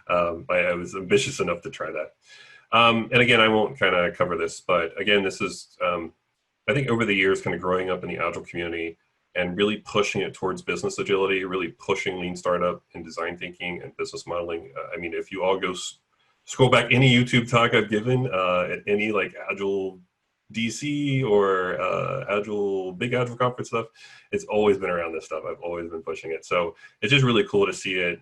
I was ambitious enough to try that. And again, I won't kind of cover this, but again, this is, I think over the years, kind of growing up in the Agile community and really pushing it towards business agility, really pushing lean startup and design thinking and business modeling. I mean, if you all go scroll back any YouTube talk I've given at any like Agile DC or big Agile conference stuff, it's always been around this stuff. I've always been pushing it. So it's just really cool to see it.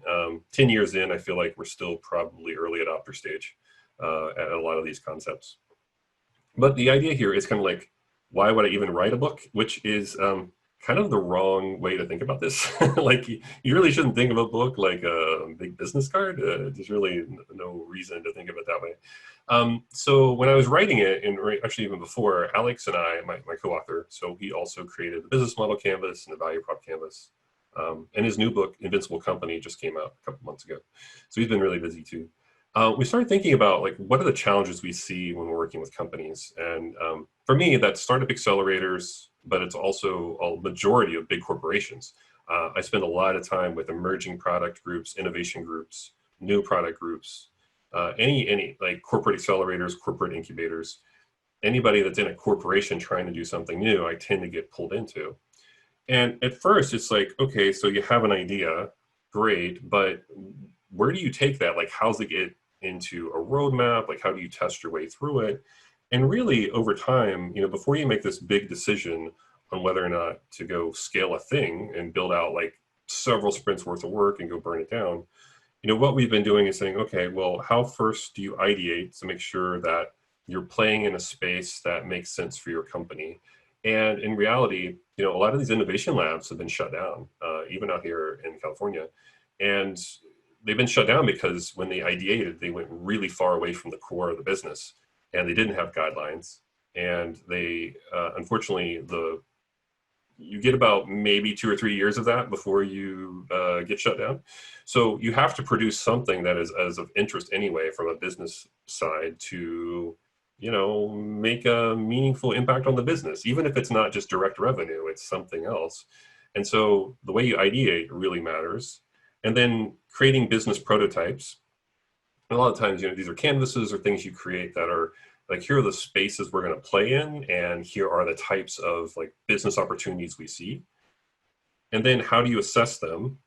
10 years in, I feel like we're still probably early adopter stage at a lot of these concepts. But the idea here is kind of like, why would I even write a book? Which is kind of the wrong way to think about this. Like you really shouldn't think of a book like a big business card. There's really no reason to think of it that way. So when I was writing it, and actually even before, Alex and I, my co-author, so he also created the business model canvas and the value prop canvas. And his new book, Invincible Company, just came out a couple months ago. So he's been really busy too. We started thinking about like, what are the challenges we see when we're working with companies? And for me, that's startup accelerators, but it's also a majority of big corporations. I spend a lot of time with emerging product groups, innovation groups, new product groups, any like corporate accelerators, corporate incubators, anybody that's in a corporation trying to do something new, I tend to get pulled into. And at first it's like, okay, so you have an idea, great, but where do you take that? Like, how's it get into a roadmap? Like, how do you test your way through it? And really over time, before you make this big decision on whether or not to go scale a thing and build out like several sprints worth of work and go burn it down, what we've been doing is saying, okay, well, how first do you ideate to make sure that you're playing in a space that makes sense for your company? And in reality, a lot of these innovation labs have been shut down, even out here in California. And they've been shut down because when they ideated, they went really far away from the core of the business and they didn't have guidelines. And they, unfortunately, you get about maybe 2 or 3 years of that before you get shut down. So you have to produce something that is as of interest anyway from a business side to, make a meaningful impact on the business, even if it's not just direct revenue, it's something else. And so the way you ideate really matters. And then creating business prototypes. And a lot of times, these are canvases or things you create that are like, here are the spaces we're going to play in, and here are the types of like business opportunities we see. And then how do you assess them?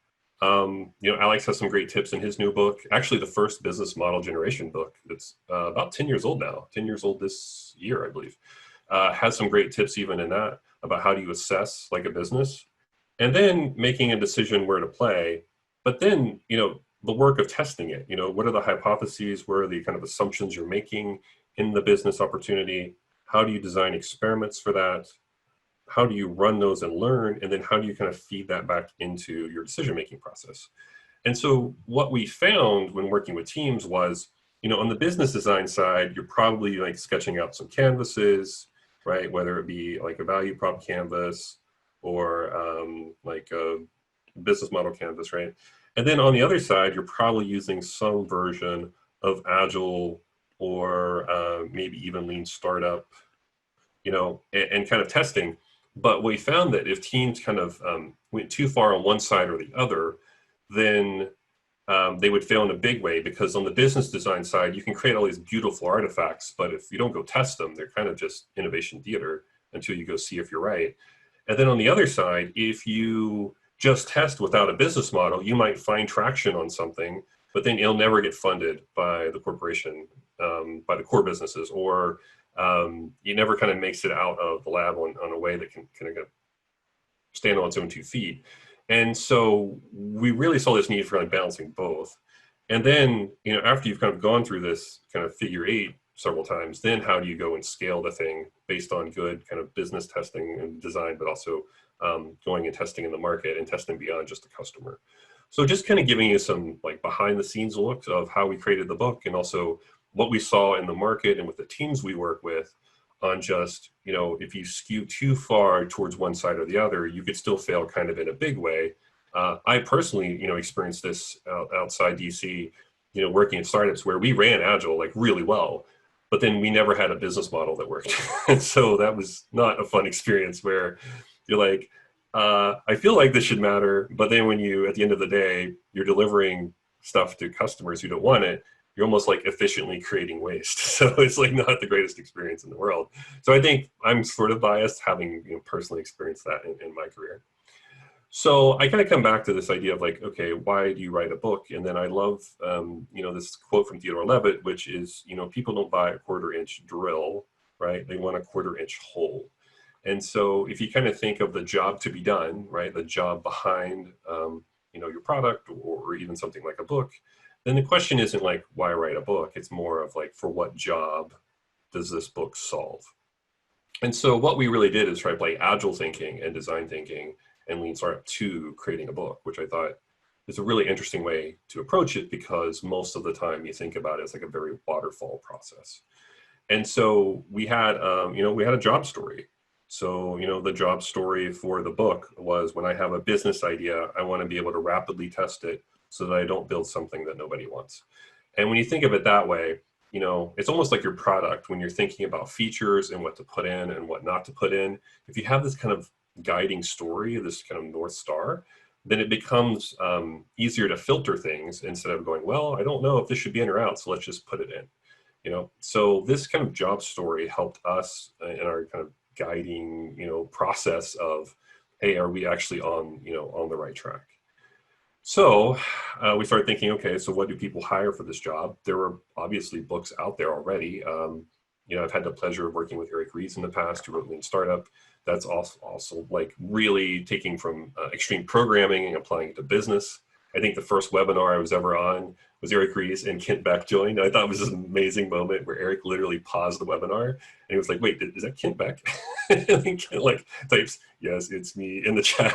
Alex has some great tips in his new book, actually the first business model generation book. It's about 10 years old now, 10 years old this year, I believe. Has some great tips even in that about how do you assess like a business, and then making a decision where to play. But then, the work of testing it, what are the hypotheses? What are the kind of assumptions you're making in the business opportunity? How do you design experiments for that? How do you run those and learn? And then how do you kind of feed that back into your decision-making process? And so what we found when working with teams was, on the business design side, you're probably like sketching out some canvases, right? Whether it be like a value prop canvas or like a business model canvas, right? And then on the other side, you're probably using some version of Agile or maybe even lean startup, and kind of testing. But we found that if teams kind of went too far on one side or the other, then they would fail in a big way, because on the business design side, you can create all these beautiful artifacts, but if you don't go test them, they're kind of just innovation theater until you go see if you're right. And then on the other side, if you just test without a business model, you might find traction on something, but then it'll never get funded by the corporation, by the core businesses, or it never kind of makes it out of the lab on a way that can kind of stand on its own 2 feet. And so we really saw this need for like balancing both. And then, after you've kind of gone through this kind of figure 8 several times, then how do you go and scale the thing based on good kind of business testing and design, but also going and testing in the market and testing beyond just the customer. So just kind of giving you some like behind the scenes looks of how we created the book, and also what we saw in the market and with the teams we work with on just, if you skew too far towards one side or the other, you could still fail kind of in a big way. I personally, experienced this outside DC, working at startups where we ran Agile like really well, but then we never had a business model that worked. And so that was not a fun experience where you're like, I feel like this should matter, but then when you, at the end of the day, you're delivering stuff to customers who don't want it, you're almost like efficiently creating waste. So it's like not the greatest experience in the world. So I think I'm sort of biased, having personally experienced that in my career. So I kind of come back to this idea of like, okay, why do you write a book? And then I love, this quote from Theodore Levitt, which is, people don't buy a 1/4-inch drill, right? They want a 1/4-inch hole. And so if you kind of think of the job to be done, right, the job behind, your product or even something like a book, then the question isn't like, why write a book? It's more of like, for what job does this book solve? And so what we really did is try to play agile thinking and design thinking and lean startup to creating a book, which I thought is a really interesting way to approach it, because most of the time you think about it as like a very waterfall process. And so we had, we had a job story. So, the job story for the book was, when I have a business idea, I want to be able to rapidly test it so that I don't build something that nobody wants. And when you think of it that way, it's almost like your product when you're thinking about features and what to put in and what not to put in. If you have this kind of guiding story, this kind of North Star, then it becomes easier to filter things instead of going, well, I don't know if this should be in or out, so let's just put it in. So this kind of job story helped us in our kind of guiding, process of, hey, are we actually on the right track? So we started thinking, okay, so what do people hire for this job? There were obviously books out there already. I've had the pleasure of working with Eric Ries in the past, who wrote Lean Startup. That's also like really taking from extreme programming and applying it to business. I think the first webinar I was ever on was Eric Ries and Kent Beck joined. I thought it was this amazing moment where Eric literally paused the webinar and he was like, wait, is that Kent Beck? And then Kent like types, yes, it's me, in the chat.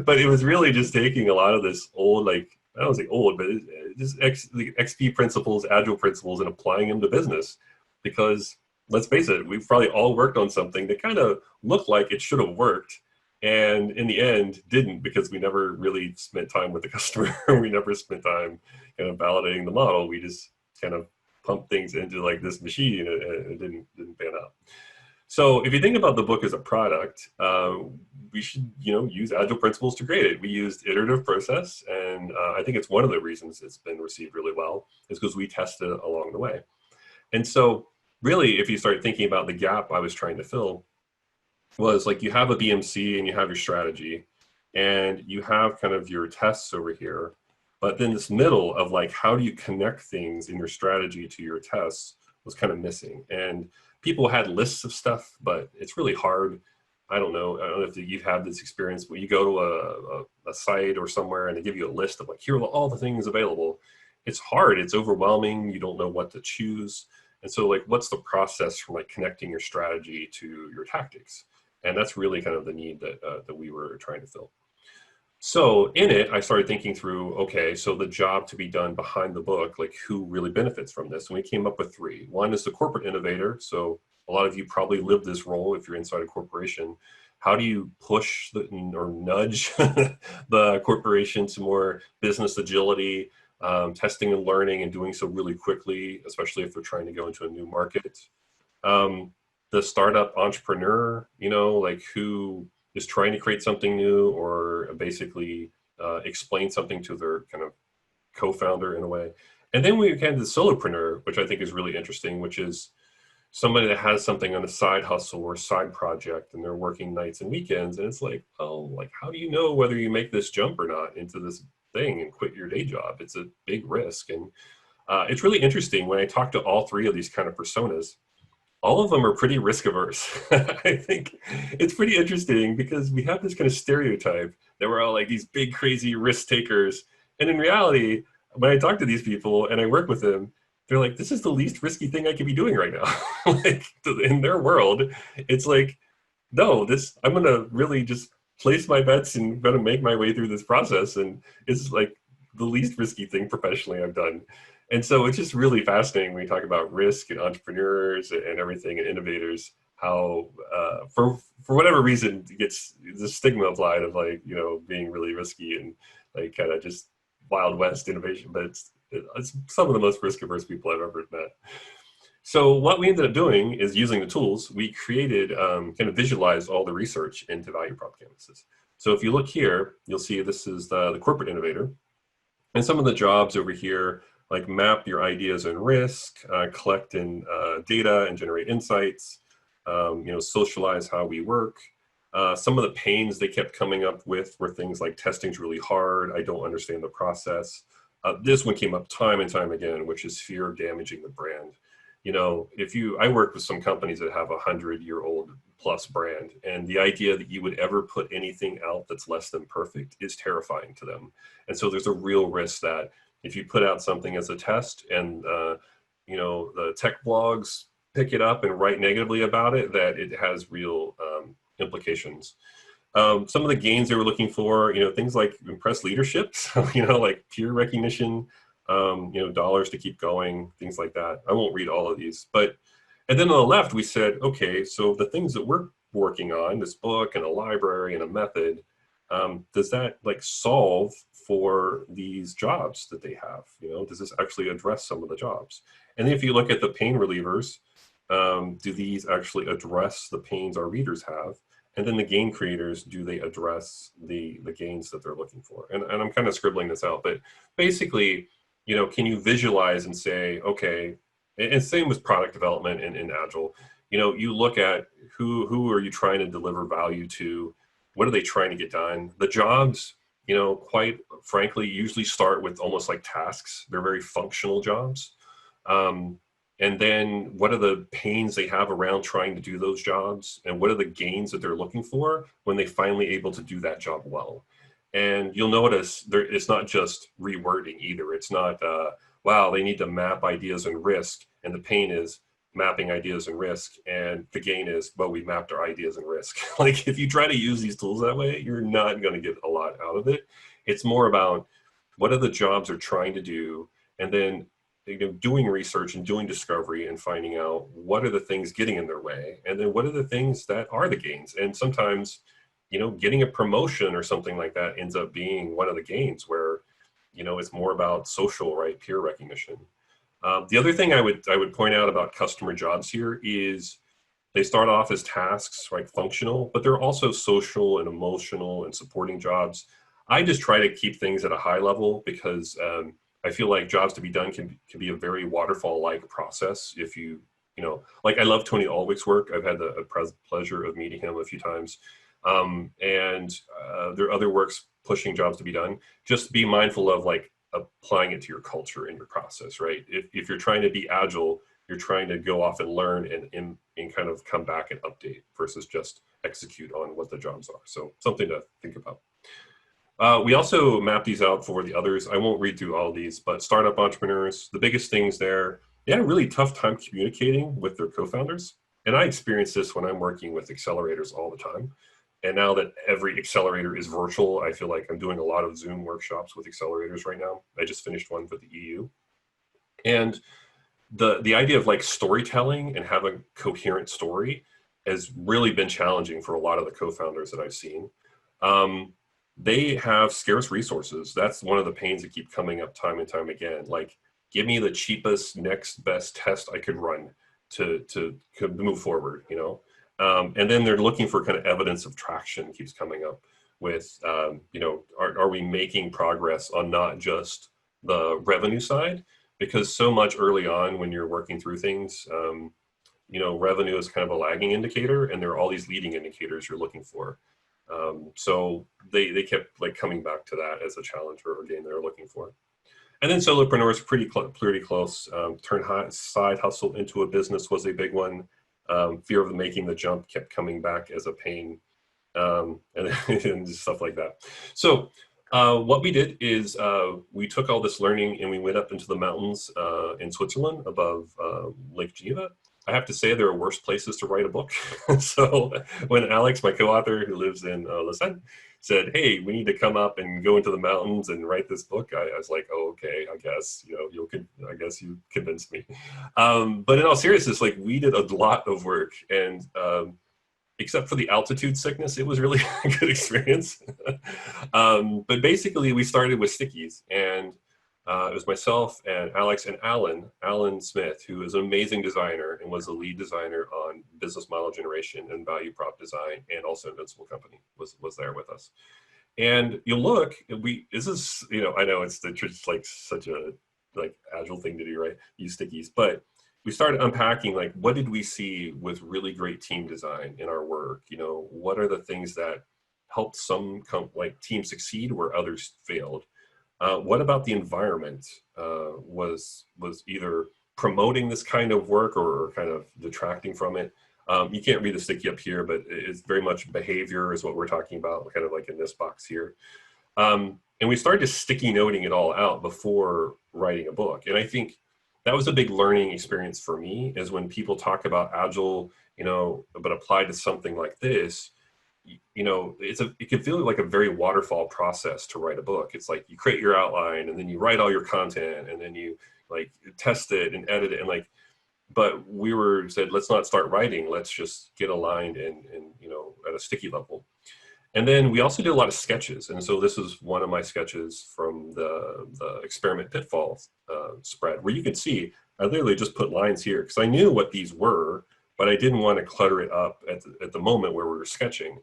But it was really just taking a lot of this old, like, I don't say old, but just the XP principles, agile principles, and applying them to business. Because let's face it, we've probably all worked on something that kind of looked like it should have worked, and in the end didn't, because we never really spent time with the customer. We never spent time kind of validating the model. We just kind of pumped things into like this machine, and it didn't pan out. So if you think about the book as a product, we should use agile principles to create it. We used iterative process, and I think it's one of the reasons it's been received really well is because we tested it along the way. And so really, if you start thinking about the gap I was trying to fill, was like, you have a BMC and you have your strategy and you have kind of your tests over here, but then this middle of like, how do you connect things in your strategy to your tests was kind of missing. And people had lists of stuff, but it's really hard. I don't know if you've had this experience where you go to a site or somewhere and they give you a list of like, here are all the things available. It's hard, it's overwhelming, you don't know what to choose. And so like, what's the process from like connecting your strategy to your tactics? And that's really kind of the need that we were trying to fill. So in it, I started thinking through, okay, so the job to be done behind the book, like who really benefits from this? And we came up with 3. One is the corporate innovator. So a lot of you probably live this role if you're inside a corporation. How do you push or nudge the corporation to more business agility, testing and learning, and doing so really quickly, especially if they're trying to go into a new market? The startup entrepreneur, like who is trying to create something new or basically explain something to their kind of co-founder in a way. And then we get the solopreneur, which I think is really interesting, which is somebody that has something on a side hustle or side project and they're working nights and weekends. And it's like, oh, like, how do you know whether you make this jump or not into this thing and quit your day job? It's a big risk. And it's really interesting when I talk to all 3 of these kind of personas. All of them are pretty risk averse. I think it's pretty interesting because we have this kind of stereotype that we're all like these big, crazy risk takers. And in reality, when I talk to these people and I work with them, they're like, this is the least risky thing I could be doing right now. Like in their world, it's like, no, I'm going to really just place my bets and going to make my way through this process. And it's like the least risky thing professionally I've done. And so it's just really fascinating when you talk about risk and entrepreneurs and everything and innovators, how for whatever reason it gets the stigma applied of like, being really risky and like kind of just Wild West innovation, but it's some of the most risk averse people I've ever met. So what we ended up doing is using the tools, we created, kind of visualized all the research into value prop canvases. So if you look here, you'll see this is the corporate innovator. And some of the jobs over here, like map your ideas and risk, collect in data and generate insights, socialize how we work. Some of the pains they kept coming up with were things like testing's really hard. I don't understand the process. This one came up time and time again, which is fear of damaging the brand. I work with some companies that have 100-year-old plus brand, and the idea that you would ever put anything out that's less than perfect is terrifying to them. And so there's a real risk that if you put out something as a test and, the tech blogs pick it up and write negatively about it, that it has real implications. Some of the gains they were looking for, things like impress leadership, so, like peer recognition, dollars to keep going, things like that. I won't read all of these, and then on the left, we said, okay, so the things that we're working on, this book and a library and a method, does that like solve for these jobs that they have? Does this actually address some of the jobs? And then if you look at the pain relievers, do these actually address the pains our readers have? And then the gain creators, do they address the gains that they're looking for? And I'm kind of scribbling this out, but basically, can you visualize and say, okay, and same with product development in Agile, you look at who are you trying to deliver value to? What are they trying to get done? The jobs, quite frankly, usually start with almost like tasks. They're very functional jobs. And then what are the pains they have around trying to do those jobs? And what are the gains that they're looking for when they finally able to do that job well? And you'll notice it's not just rewording either. It's not, wow, they need to map ideas and risk. And the pain is mapping ideas and risk. And the gain is, well, we mapped our ideas and risk. Like if you try to use these tools that way, you're not going to get a lot out of it. It's more about what are the jobs they're trying to do, and then doing research and doing discovery and finding out what are the things getting in their way, and then what are the things that are the gains. And sometimes, getting a promotion or something like that ends up being one of the gains where, it's more about social, right, peer recognition. The other thing I would point out about customer jobs here is they start off as tasks, right, functional, but they're also social and emotional and supporting jobs. I just try to keep things at a high level because I feel like jobs to be done can be a very waterfall-like process. If like I love Tony Alwick's work. I've had the pleasure of meeting him a few times. And there are other works pushing jobs to be done. Just be mindful of like applying it to your culture and your process, right? If you're trying to be agile, you're trying to go off and learn and kind of come back and update versus just execute on what the jobs are. So something to think about. We also map these out for the others. I won't read through all of these, but startup entrepreneurs, the biggest things there, they had a really tough time communicating with their co-founders. And I experience this when I'm working with accelerators all the time. And now that every accelerator is virtual, I feel like I'm doing a lot of Zoom workshops with accelerators right now. I just finished one for the EU. And the idea of like storytelling and having a coherent story has really been challenging for a lot of the co-founders that I've seen. They have scarce resources. That's one of the pains that keep coming up time and time again. Like, give me the cheapest, next best test I could run to move forward, And then they're looking for kind of evidence of traction keeps coming up with, are we making progress on not just the revenue side? Because so much early on when you're working through things, revenue is kind of a lagging indicator, and there are all these leading indicators you're looking for. So they kept like coming back to that as a challenge or a game they were looking for. And then solopreneurs, pretty close. Turn side hustle into a business was a big one. Fear of making the jump kept coming back as a pain, and stuff like that. So what we did is we took all this learning and we went up into the mountains in Switzerland above Lake Geneva. I have to say there are worse places to write a book. So when Alex, my co-author who lives in Lausanne, said, hey, we need to come up and go into the mountains and write this book, I was like, oh, okay, I guess, I guess you convinced me. But in all seriousness, like we did a lot of work, and except for the altitude sickness, it was really a good experience. But basically we started with stickies, and it was myself and Alex and Alan Smith, who is an amazing designer and was the lead designer on business model generation and value prop design, and also Invincible Company was there with us. And you look, this is, I know it's just like such a like agile thing to do, right? Use stickies, but we started unpacking like, what did we see with really great team design in our work? What are the things that helped some like teams succeed where others failed? What about the environment was either promoting this kind of work or kind of detracting from it? You can't read the sticky up here, but it's very much behavior is what we're talking about, kind of like in this box here. And we started just sticky noting it all out before writing a book. And I think that was a big learning experience for me, is when people talk about agile, but applied to something like this, it can feel like a very waterfall process to write a book. It's like you create your outline and then you write all your content and then you like test it and edit it, and like, but we said, let's not start writing. Let's just get aligned and at a sticky level. And then we also did a lot of sketches. And so this is one of my sketches from the experiment pitfalls spread, where you can see I literally just put lines here because I knew what these were, but I didn't want to clutter it up at the moment where we were sketching.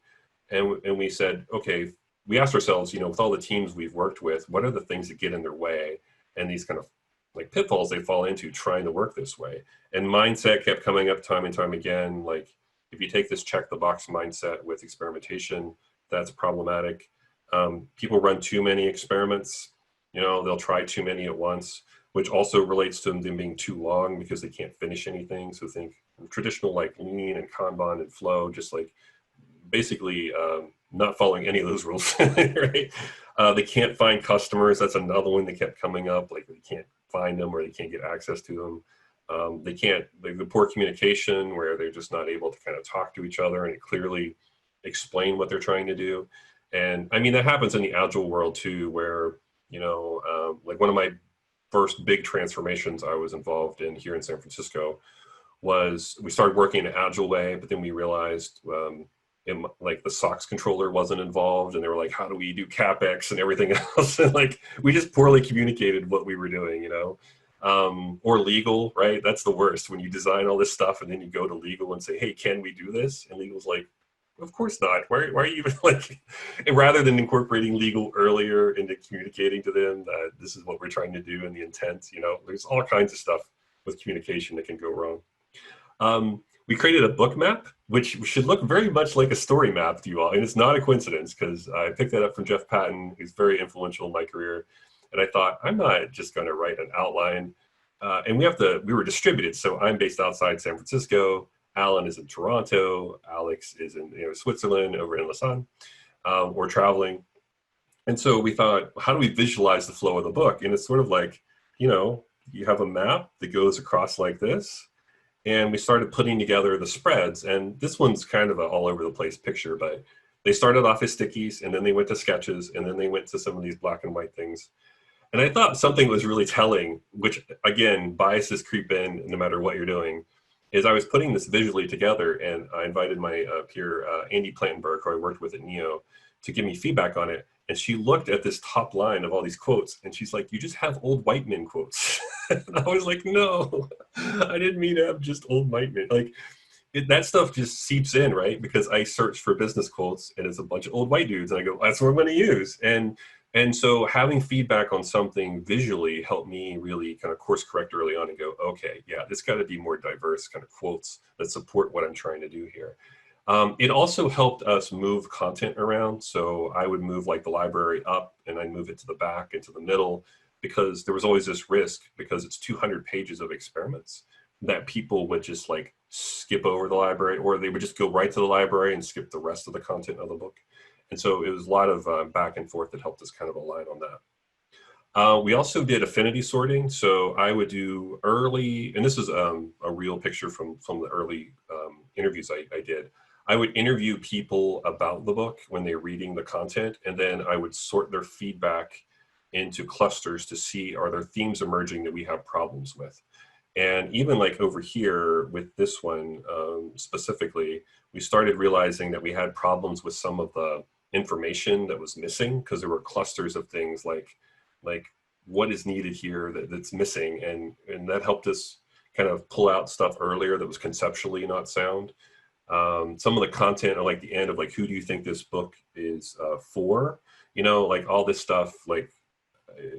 And we said, okay, we asked ourselves, with all the teams we've worked with, what are the things that get in their way and these kind of like pitfalls they fall into trying to work this way? And mindset kept coming up time and time again. Like if you take this check the box mindset with experimentation, that's problematic. People run too many experiments. They'll try too many at once, which also relates to them being too long because they can't finish anything. So think traditional like lean and Kanban and flow, just like basically not following any of those rules, right? They can't find customers. That's another one that kept coming up. Like they can't find them or they can't get access to them. They can't, like the poor communication where they're just not able to kind of talk to each other and clearly explain what they're trying to do. And I mean, that happens in the agile world too, where, like one of my first big transformations I was involved in here in San Francisco was we started working in an agile way, but then we realized like the SOX controller wasn't involved, and they were like, how do we do CapEx and everything else? And like, we just poorly communicated what we were doing, or legal, right? That's the worst when you design all this stuff and then you go to legal and say, hey, can we do this? And legal's like, of course not. Why are you even like, and rather than incorporating legal earlier into communicating to them that this is what we're trying to do and the intent, there's all kinds of stuff with communication that can go wrong. We created a book map, which should look very much like a story map to you all. And it's not a coincidence because I picked that up from Jeff Patton, who's very influential in my career. And I thought, I'm not just going to write an outline. And we were distributed. So I'm based outside San Francisco. Alan is in Toronto. Alex is in Switzerland, over in Lausanne. We're traveling. And so we thought, how do we visualize the flow of the book? And it's sort of like, you have a map that goes across like this. And we started putting together the spreads. And this one's kind of an all over the place picture, but they started off as stickies and then they went to sketches and then they went to some of these black and white things. And I thought something was really telling, which again, biases creep in no matter what you're doing, is I was putting this visually together and I invited my peer, Andy Plantenberg, who I worked with at NEO, to give me feedback on it. And she looked at this top line of all these quotes and she's like, you just have old white men quotes. And I was like, no, I didn't mean to have just old white men. Like that stuff just seeps in, right? Because I search for business quotes and it's a bunch of old white dudes and I go, that's what I'm going to use. And so having feedback on something visually helped me really kind of course correct early on and go, okay, yeah, this got to be more diverse kind of quotes that support what I'm trying to do here. It also helped us move content around. So I would move like the library up and I'd move it to the back and to the middle, because there was always this risk, because it's 200 pages of experiments, that people would just like skip over the library, or they would just go right to the library and skip the rest of the content of the book. And so it was a lot of back and forth that helped us kind of align on that. We also did affinity sorting. So I would do early, and this is a real picture from the early interviews I did. I would interview people about the book when they're reading the content, and then I would sort their feedback into clusters to see, are there themes emerging that we have problems with? And even like over here with this one specifically, we started realizing that we had problems with some of the information that was missing, because there were clusters of things like what is needed here that's missing. And that helped us kind of pull out stuff earlier that was conceptually not sound. Some of the content are like the end of like, who do you think this book is for? you know, like all this stuff, like,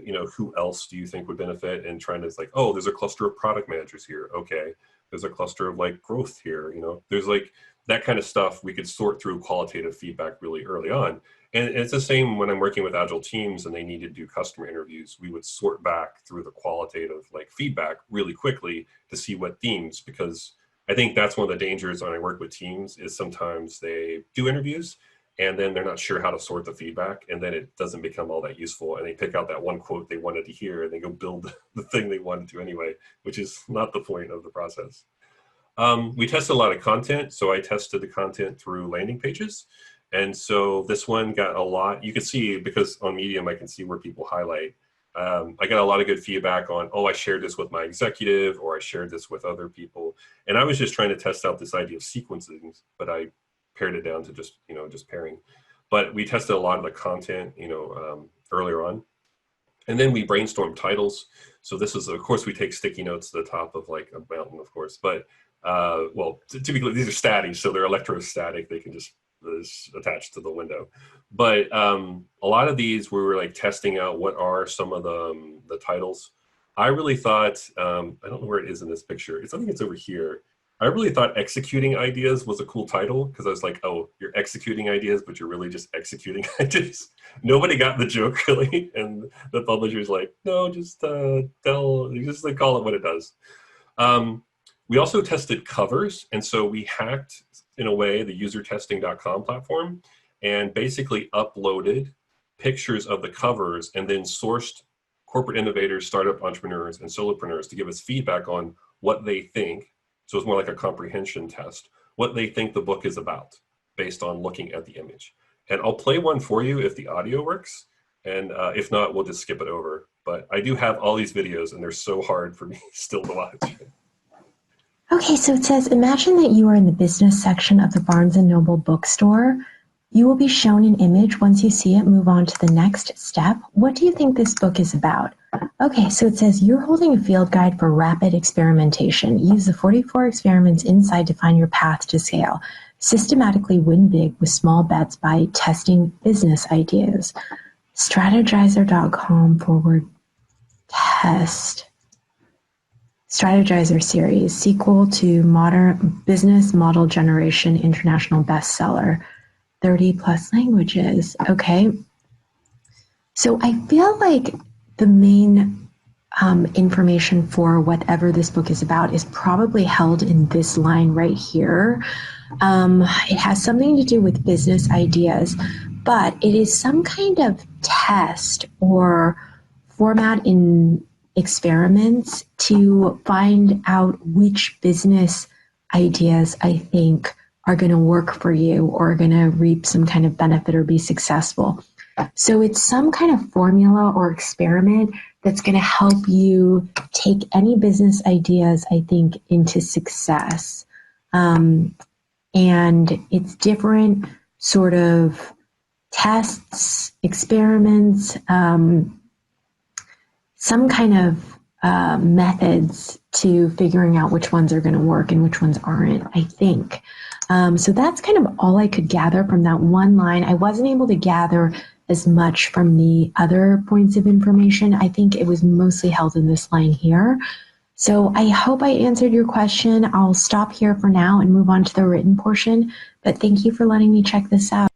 you know, who else do you think would benefit? And trying to, it's like, oh, there's a cluster of product managers here. Okay. There's a cluster of like growth here. You know, there's like that kind of stuff. We could sort through qualitative feedback really early on. And it's the same when I'm working with agile teams and they need to do customer interviews. We would sort back through the qualitative like feedback really quickly to see what themes, because I think that's one of the dangers when I work with teams is sometimes they do interviews and then they're not sure how to sort the feedback, and then it doesn't become all that useful, and they pick out that one quote they wanted to hear and they go build the thing they wanted to anyway, which is not the point of the process. We tested a lot of content, so I tested the content through landing pages, and so this one got a lot. You can see, because on Medium I can see where people highlight. I got a lot of good feedback on, oh, I shared this with my executive, or I shared this with other people, and I was just trying to test out this idea of sequencing, but I pared it down to just, you know, just pairing. But we tested a lot of the content, you know, earlier on. And then we brainstormed titles. So this is, of course, we take sticky notes to the top of like a mountain, of course. But, well, typically these are static, so they're electrostatic. They can just attach to the window. But a lot of these, we were like testing out what are some of the titles. I really thought, I don't know where it is in this picture. I think it's over here. I really thought executing ideas was a cool title, because I was like, oh, you're executing ideas, but you're really just executing ideas. Nobody got the joke really. And the publisher's like, no, just just like call it what it does. We also tested covers. And so we hacked, in a way, the usertesting.com platform and basically uploaded pictures of the covers and then sourced corporate innovators, startup entrepreneurs, and solopreneurs to give us feedback on what they think. So it's more like a comprehension test, what they think the book is about based on looking at the image. And I'll play one for you if the audio works. And if not, we'll just skip it over. But I do have all these videos and they're so hard for me still to watch. Okay, so it says, imagine that you are in the business section of the Barnes & Noble bookstore. You will be shown an image. Once you see it, move on to the next step. What do you think this book is about? Okay, so it says you're holding a field guide for rapid experimentation. Use the 44 experiments inside to find your path to scale. Systematically win big with small bets by testing business ideas. Strategizer.com/test. Strategizer series, sequel to Modern Business Model Generation International Bestseller. 30 plus languages. Okay. So I feel like the main information for whatever this book is about is probably held in this line right here. It has something to do with business ideas, but it is some kind of test or format in experiments to find out which business ideas I think are going to work for you or are going to reap some kind of benefit or be successful. So it's some kind of formula or experiment that's going to help you take any business ideas, I think, into success. And it's different sort of tests, experiments, some kind of methods to figuring out which ones are going to work and which ones aren't, I think. So that's kind of all I could gather from that one line. I wasn't able to gather as much from the other points of information. I think it was mostly held in this line here. So I hope I answered your question. I'll stop here for now and move on to the written portion, but thank you for letting me check this out.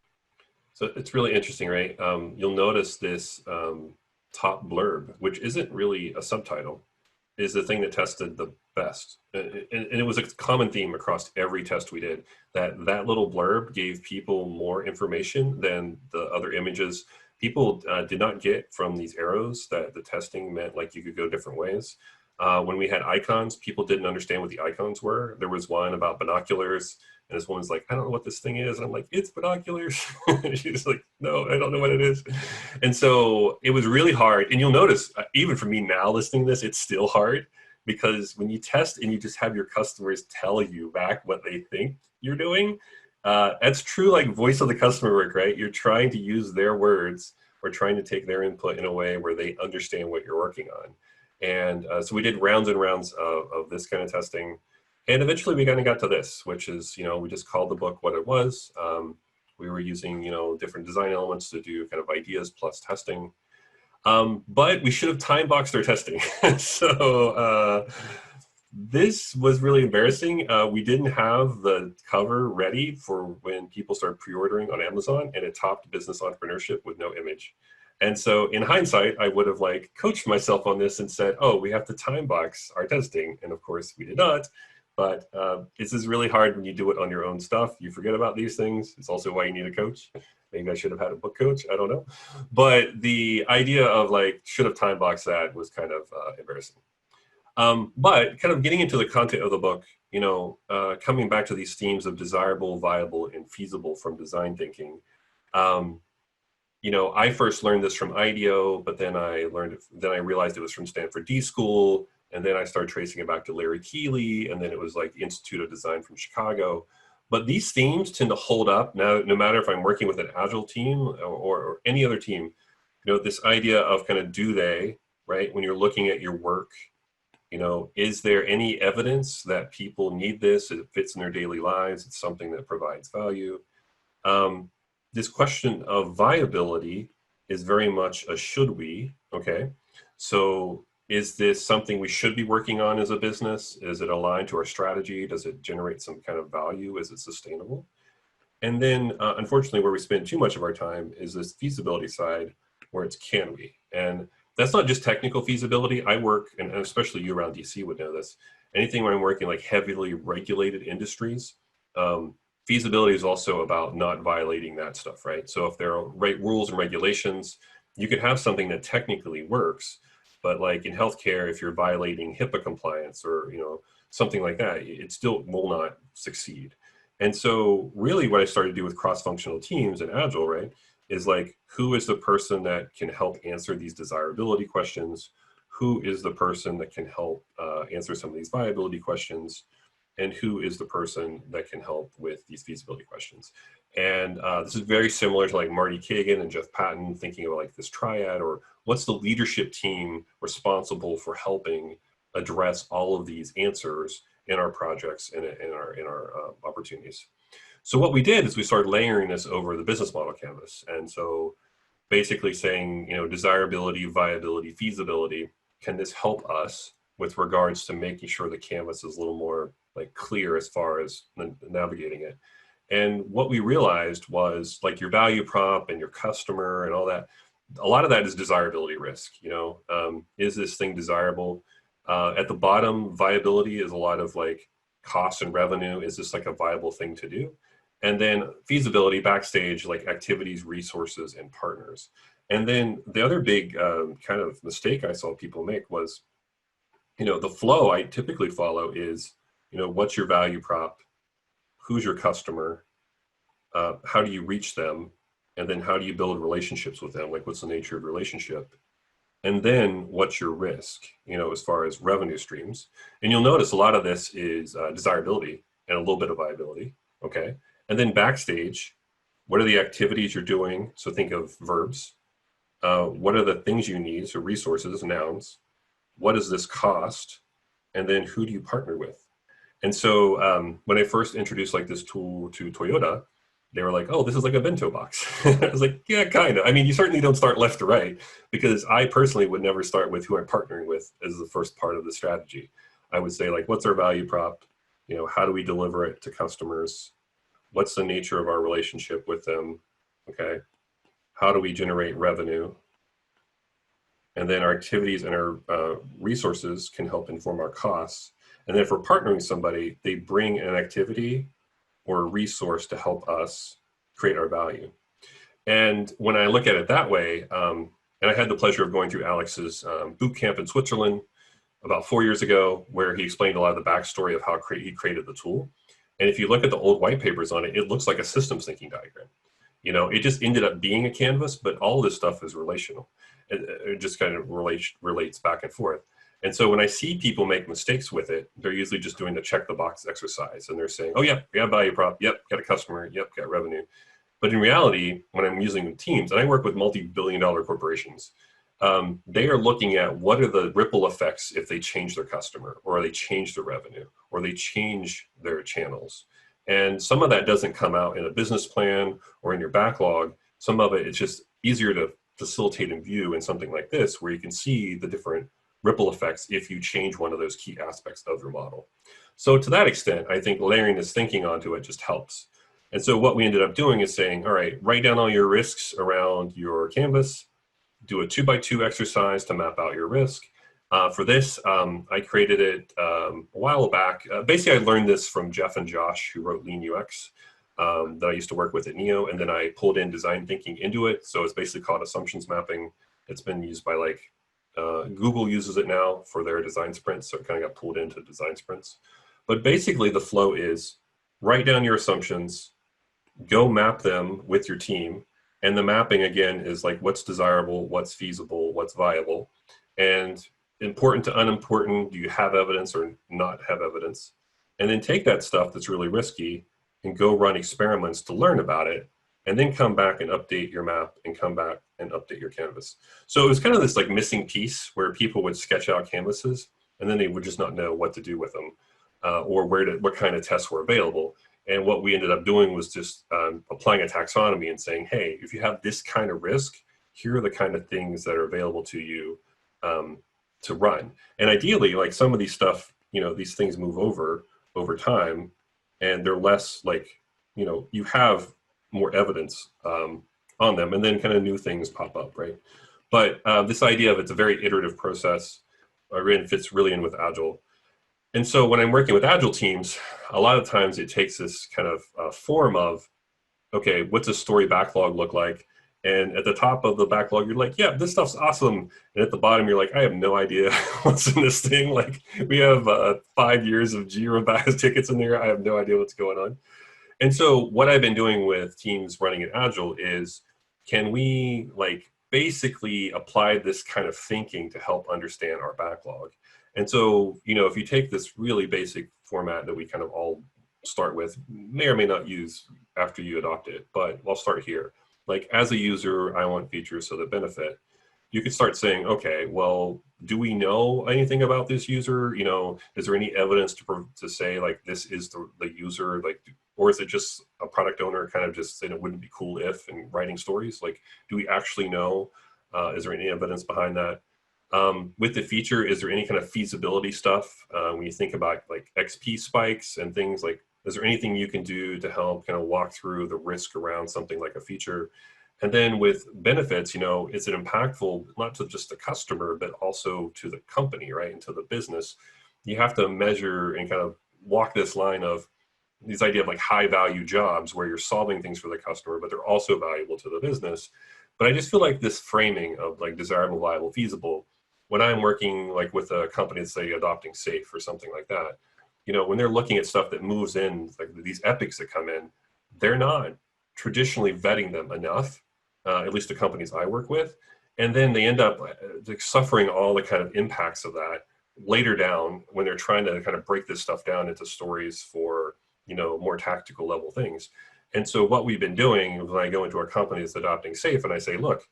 So it's really interesting, right? You'll notice this top blurb, which isn't really a subtitle, is the thing that tested the best. And it was a common theme across every test we did, that little blurb gave people more information than the other images. People did not get from these arrows that the testing meant like you could go different ways. When we had icons, people didn't understand what the icons were. There was one about binoculars, and this woman's like, I don't know what this thing is. And I'm like, it's binoculars. She's like, no, I don't know what it is. And so it was really hard. And you'll notice, even for me now listening to this, it's still hard, because when you test and you just have your customers tell you back what they think you're doing, that's true like voice of the customer work, right? You're trying to use their words or trying to take their input in a way where they understand what you're working on. And so we did rounds and rounds of this kind of testing. And eventually we kind of got to this, which is, we just called the book what it was. We were using, different design elements to do kind of ideas plus testing. But we should have time boxed our testing. So this was really embarrassing. We didn't have the cover ready for when people started pre-ordering on Amazon, and it topped business entrepreneurship with no image. And so in hindsight, I would have coached myself on this and said, oh, we have to time box our testing. And of course we did not. But this is really hard when you do it on your own stuff. You forget about these things. It's also why you need a coach. Maybe I should have had a book coach. I don't know. But the idea of should have time boxed that was kind of embarrassing. But kind of getting into the content of the book, coming back to these themes of desirable, viable, and feasible from design thinking. I first learned this from IDEO, but then I realized it was from Stanford D School. And then I started tracing it back to Larry Keeley, and then it was the Institute of Design from Chicago. But these themes tend to hold up now, no matter if I'm working with an agile team or any other team. This idea of kind of do they, right? When you're looking at your work, is there any evidence that people need this? It fits in their daily lives. It's something that provides value. This question of viability is very much a should we, okay? So is this something we should be working on as a business? Is it aligned to our strategy? Does it generate some kind of value? Is it sustainable? And then, unfortunately, where we spend too much of our time is this feasibility side, where it's can we? And that's not just technical feasibility. I work, and especially you around DC would know this, anything where I'm working heavily regulated industries, feasibility is also about not violating that stuff, right? So if there are right rules and regulations, you could have something that technically works, but in healthcare, if you're violating HIPAA compliance or something like that, it still will not succeed. And so really what I started to do with cross-functional teams and Agile, right, is who is the person that can help answer these desirability questions? Who is the person that can help answer some of these viability questions? And who is the person that can help with these feasibility questions? And this is very similar to Marty Kagan and Jeff Patton thinking of this triad, or what's the leadership team responsible for helping address all of these answers in our projects and in our opportunities. So what we did is we started layering this over the business model canvas. And so basically saying, desirability, viability, feasibility, can this help us with regards to making sure the canvas is a little more clear as far as navigating it? And what we realized was your value prop and your customer and all that, a lot of that is desirability risk. Is this thing desirable? At the bottom, viability is a lot of cost and revenue. Is this a viable thing to do? And then feasibility, backstage, activities, resources, and partners. And then the other big kind of mistake I saw people make was, the flow I typically follow is, what's your value prop? Who's your customer? How do you reach them? And then how do you build relationships with them? What's the nature of the relationship? And then what's your risk, as far as revenue streams? And you'll notice a lot of this is desirability and a little bit of viability, okay? And then backstage, what are the activities you're doing? So think of verbs. What are the things you need? So resources, nouns. What does this cost? And then who do you partner with? And so when I first introduced this tool to Toyota, they were like, oh, this is like a bento box. I was like, yeah, kind of. I mean, you certainly don't start left to right, because I personally would never start with who I'm partnering with as the first part of the strategy. I would say what's our value prop? How do we deliver it to customers? What's the nature of our relationship with them? Okay. How do we generate revenue? And then our activities and our resources can help inform our costs. And then if we're partnering with somebody, they bring an activity or a resource to help us create our value. And when I look at it that way, and I had the pleasure of going through Alex's boot camp in Switzerland about 4 years ago, where he explained a lot of the backstory of how he created the tool. And if you look at the old white papers on it, it looks like a systems thinking diagram. It just ended up being a canvas, but all this stuff is relational. It just kind of relates back and forth. And so when I see people make mistakes with it, they're usually just doing the check the box exercise. And they're saying, oh, yeah, we have value prop. Yep, got a customer. Yep, got revenue. But in reality, when I'm using teams, and I work with multi-billion-dollar corporations, they are looking at what are the ripple effects if they change their customer, or they change their revenue, or they change their channels. And some of that doesn't come out in a business plan or in your backlog. Some of it, it's just easier to facilitate and view in something like this, where you can see the different ripple effects if you change one of those key aspects of your model. So to that extent, I think layering this thinking onto it just helps. And so what we ended up doing is saying, all right, write down all your risks around your canvas, do a 2x2 exercise to map out your risk. For this, I created it a while back. Basically, I learned this from Jeff and Josh, who wrote Lean UX, that I used to work with at Neo, and then I pulled in design thinking into it. So it's basically called assumptions mapping. It's been used by like, Google uses it now for their design sprints, so it kind of got pulled into design sprints. But basically the flow is write down your assumptions, go map them with your team. And the mapping, again, is like what's desirable, what's feasible, what's viable. And important to unimportant, do you have evidence or not have evidence? And then take that stuff that's really risky and go run experiments to learn about it, and then come back and update your map and come back and update your canvas. So it was kind of this like missing piece where people would sketch out canvases and then they would just not know what to do with them, or what kind of tests were available. And what we ended up doing was just applying a taxonomy and saying, hey, if you have this kind of risk, here are the kind of things that are available to you to run. And ideally, like some of these stuff, these things move over time, and they're less like, you have more evidence on them, and then kind of new things pop up, right? But this idea of it's a very iterative process fits really in with Agile. And so when I'm working with Agile teams, a lot of times it takes this kind of form of, okay, what's a story backlog look like? And at the top of the backlog, you're like, yeah, this stuff's awesome. And at the bottom, you're like, I have no idea what's in this thing. Like we have 5 years of Jira tickets in there. I have no idea what's going on. And so what I've been doing with teams running in Agile is, can we like basically apply this kind of thinking to help understand our backlog? And so, if you take this really basic format that we kind of all start with, may or may not use after you adopt it, but I'll start here. Like as a user, I want features so that benefit. You could start saying, okay, well, do we know anything about this user? Is there any evidence to say like this is the user, like, or is it just a product owner kind of just saying it wouldn't be cool if and writing stories? Like, do we actually know? Is there any evidence behind that? With the feature, is there any kind of feasibility stuff? When you think about like XP spikes and things like, is there anything you can do to help kind of walk through the risk around something like a feature? And then with benefits, is it impactful not to just the customer, but also to the company, right? And to the business. You have to measure and kind of walk this line of this idea of like high value jobs where you're solving things for the customer, but they're also valuable to the business. But I just feel like this framing of like desirable, viable, feasible, when I'm working like with a company that's say adopting SAFe or something like that, when they're looking at stuff that moves in, like these epics that come in, they're not traditionally vetting them enough, at least the companies I work with. And then they end up suffering all the kind of impacts of that later down when they're trying to kind of break this stuff down into stories for, more tactical level things. And so what we've been doing when I go into a company that's adopting SAFe and I say, look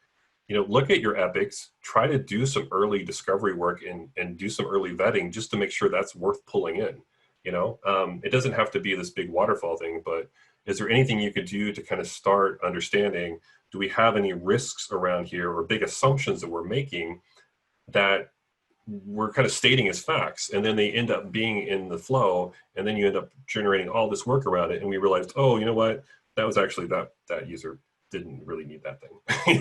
at your epics, try to do some early discovery work and do some early vetting just to make sure that's worth pulling in. It doesn't have to be this big waterfall thing, but is there anything you could do to kind of start understanding, do we have any risks around here or big assumptions that we're making that we're kind of stating as facts, and then they end up being in the flow, and then you end up generating all this work around it, and we realized, oh, you know what, that was actually that user didn't really need that thing. I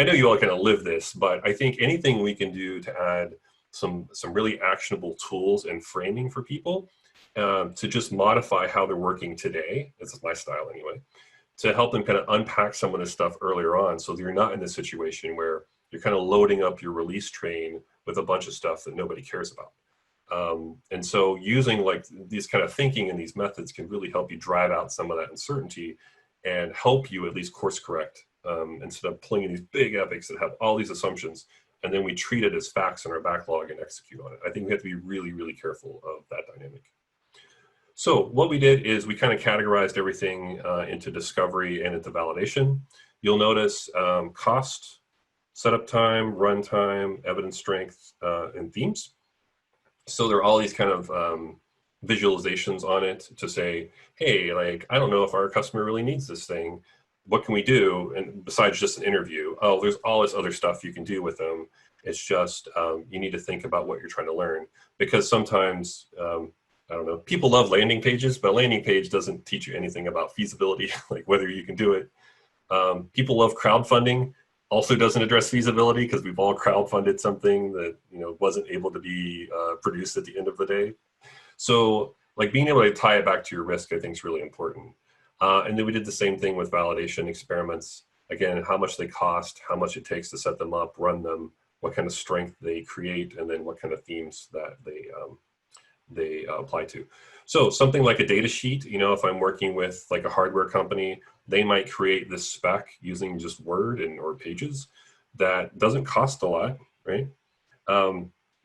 know you all kind of live this, but I think anything we can do to add some really actionable tools and framing for people to just modify how they're working today, this is my style anyway, to help them kind of unpack some of this stuff earlier on, so that you're not in this situation where you're kind of loading up your release train with a bunch of stuff that nobody cares about. And so using like these kind of thinking and these methods can really help you drive out some of that uncertainty and help you at least course correct, instead of pulling in these big epics that have all these assumptions and then we treat it as facts in our backlog and execute on it. I think we have to be really, really careful of that dynamic. So what we did is we kind of categorized everything into discovery and into validation. You'll notice cost, setup time, runtime, evidence strength, and themes. So there are all these kind of visualizations on it to say, hey, like, I don't know if our customer really needs this thing. What can we do? And besides just an interview, oh, there's all this other stuff you can do with them. It's just, you need to think about what you're trying to learn, because sometimes, I don't know, people love landing pages, but a landing page doesn't teach you anything about feasibility, like whether you can do it. People love crowdfunding, also doesn't address feasibility, because we've all crowdfunded something that, you know, wasn't able to be produced at the end of the day. So like being able to tie it back to your risk, I think is really important. And then we did the same thing with validation experiments. Again, how much they cost, how much it takes to set them up, run them, what kind of strength they create, and then what kind of themes that they apply to. So something like a data sheet, you know, if I'm working with like a hardware company, they might create this spec using just Word or Pages that doesn't cost a lot, right?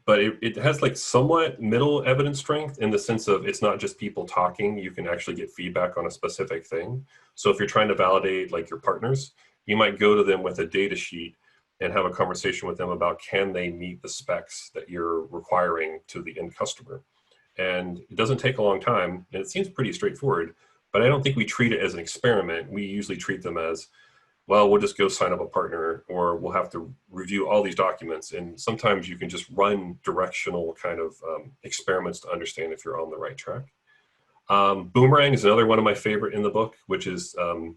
But it has like somewhat middle evidence strength in the sense of it's not just people talking. You can actually get feedback on a specific thing. So if you're trying to validate like your partners, you might go to them with a data sheet and have a conversation with them about, can they meet the specs that you're requiring to the end customer? And it doesn't take a long time, and it seems pretty straightforward, but I don't think we treat it as an experiment. We usually treat them as, well, we'll just go sign up a partner, or we'll have to review all these documents. And sometimes you can just run directional kind of experiments to understand if you're on the right track. Boomerang is another one of my favorite in the book, which is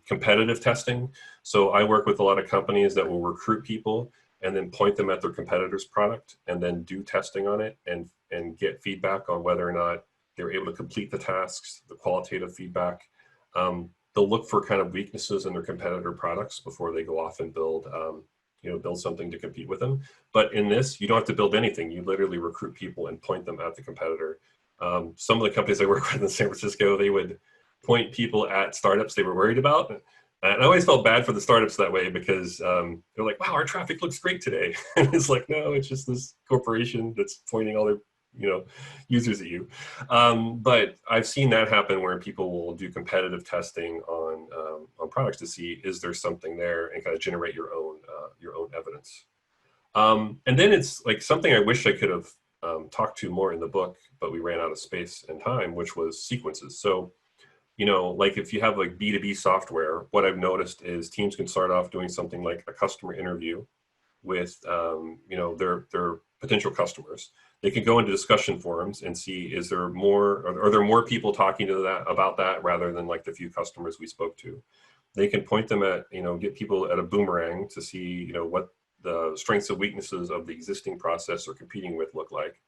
competitive testing. So I work with a lot of companies that will recruit people and then point them at their competitor's product and then do testing on it and get feedback on whether or not they're able to complete the tasks, the qualitative feedback. They'll look for kind of weaknesses in their competitor products before they go off and build, build something to compete with them. But in this, you don't have to build anything. You literally recruit people and point them at the competitor. Some of the companies I work with in San Francisco, they would point people at startups they were worried about. And I always felt bad for the startups that way, because they're like, wow, our traffic looks great today. And it's like, no, it's just this corporation that's pointing all their users at you. But I've seen that happen where people will do competitive testing on products to see, is there something there, and kind of generate your own evidence. And then it's like something I wish I could have talked to more in the book, but we ran out of space and time, which was sequences. So, like if you have like B2B software, what I've noticed is teams can start off doing something like a customer interview with, their potential customers. They can go into discussion forums and see, is there more, are there more people talking to that about that rather than like the few customers we spoke to? They can point them at, get people at a boomerang to see, what the strengths and weaknesses of the existing process or competing with look like.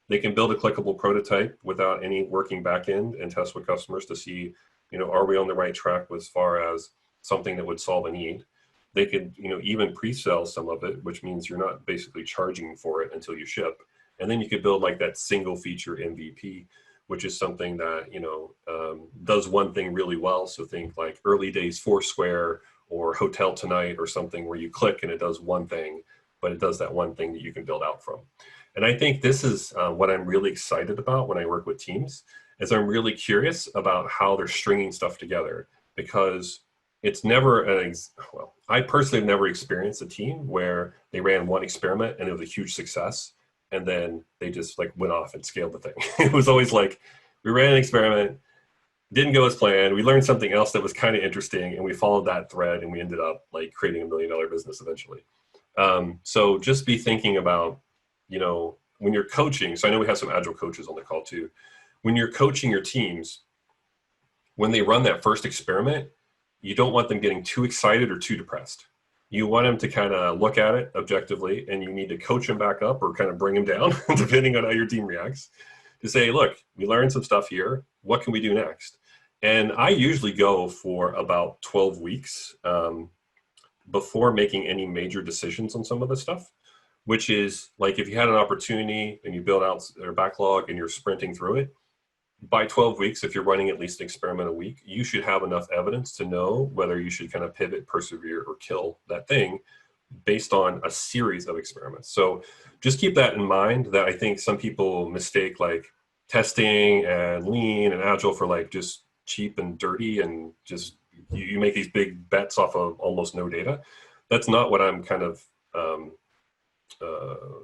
They can build a clickable prototype without any working backend and test with customers to see, are we on the right track as far as something that would solve a need? They could, even pre-sell some of it, which means you're not basically charging for it until you ship. And then you could build like that single feature MVP, which is something that, does one thing really well. So think like early days Foursquare or Hotel Tonight or something where you click and it does one thing, but it does that one thing that you can build out from. And I think this is what I'm really excited about when I work with teams, is I'm really curious about how they're stringing stuff together, because it's never I personally have never experienced a team where they ran one experiment and it was a huge success, and then they just like went off and scaled the thing. It was always like, we ran an experiment, didn't go as planned, we learned something else that was kind of interesting, and we followed that thread, and we ended up like creating $1 million business eventually. So just be thinking about, when you're coaching, so I know we have some agile coaches on the call too. When you're coaching your teams, when they run that first experiment, you don't want them getting too excited or too depressed. You want them to kind of look at it objectively, and you need to coach them back up or kind of bring them down, depending on how your team reacts, to say, look, we learned some stuff here. What can we do next? And I usually go for about 12 weeks before making any major decisions on some of this stuff, which is like, if you had an opportunity and you build out their backlog and you're sprinting through it, by 12 weeks, if you're running at least an experiment a week, you should have enough evidence to know whether you should kind of pivot, persevere, or kill that thing based on a series of experiments. So just keep that in mind, that I think some people mistake like testing and lean and agile for like just cheap and dirty, and just you make these big bets off of almost no data. That's not what I'm kind of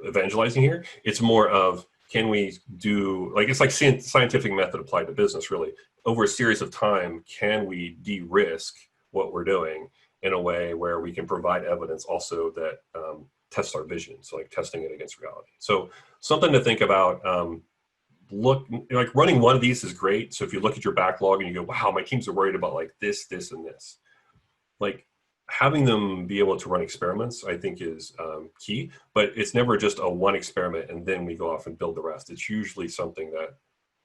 evangelizing here. It's more of, can we do, like, it's like scientific method applied to business, really. Over a series of time, can we de-risk what we're doing in a way where we can provide evidence also that tests our vision, so like testing it against reality. So something to think about. Look, like running one of these is great. So if you look at your backlog and you go, wow, my teams are worried about like this, this, and this, like having them be able to run experiments, I think is key, but it's never just a one experiment and then we go off and build the rest. It's usually something that,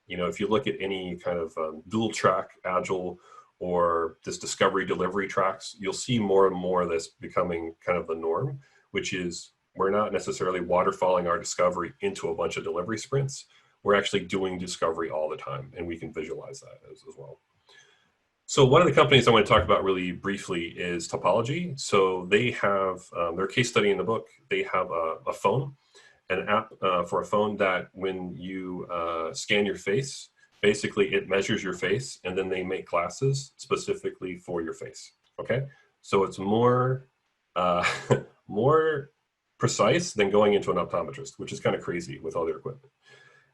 you know, if you look at any kind of dual track agile or this discovery delivery tracks, you'll see more and more of this becoming kind of the norm, which is we're not necessarily waterfalling our discovery into a bunch of delivery sprints. We're actually doing discovery all the time, and we can visualize that as well. So one of the companies I want to talk about really briefly is Topology. So they have their case study in the book. They have a phone, an app for a phone that when you scan your face, basically it measures your face, and then they make glasses specifically for your face. Okay, so it's more more precise than going into an optometrist, which is kind of crazy with all their equipment.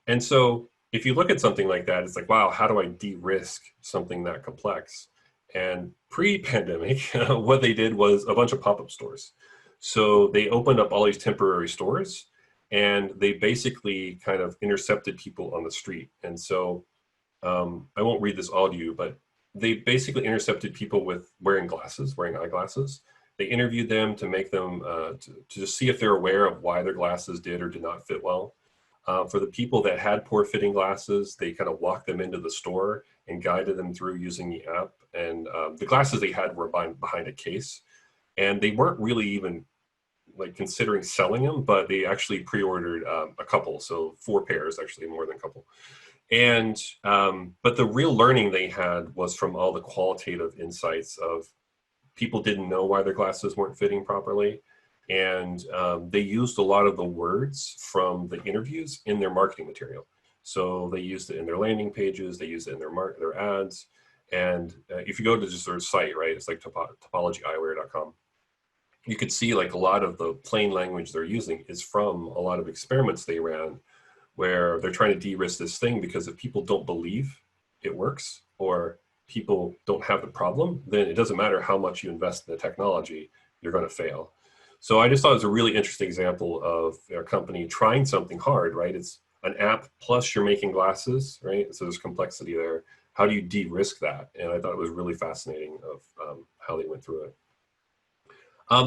And so if you look at something like that, it's like, wow, how do I de-risk something that complex? And pre-pandemic, what they did was a bunch of pop-up stores. So they opened up all these temporary stores and they basically kind of intercepted people on the street. And so I won't read this all to you, but they basically intercepted people with wearing eyeglasses. They interviewed them to make them, to just see if they're aware of why their glasses did or did not fit well. For the people that had poor fitting glasses, they kind of walked them into the store and guided them through using the app. And the glasses they had were behind a case. And they weren't really even like considering selling them, but they actually pre-ordered a couple. So 4 pairs, actually more than a couple. And, but the real learning they had was from all the qualitative insights of people didn't know why their glasses weren't fitting properly. And they used a lot of the words from the interviews in their marketing material. So they used it in their landing pages, they used it in their ads. And if you go to just their site, right, it's like topologyeyewear.com. You could see like a lot of the plain language they're using is from a lot of experiments they ran where they're trying to de-risk this thing, because if people don't believe it works or people don't have the problem, then it doesn't matter how much you invest in the technology, you're going to fail. So I just thought it was a really interesting example of a company trying something hard, right? It's an app plus you're making glasses, right? So there's complexity there. How do you de-risk that? And I thought it was really fascinating of how they went through it.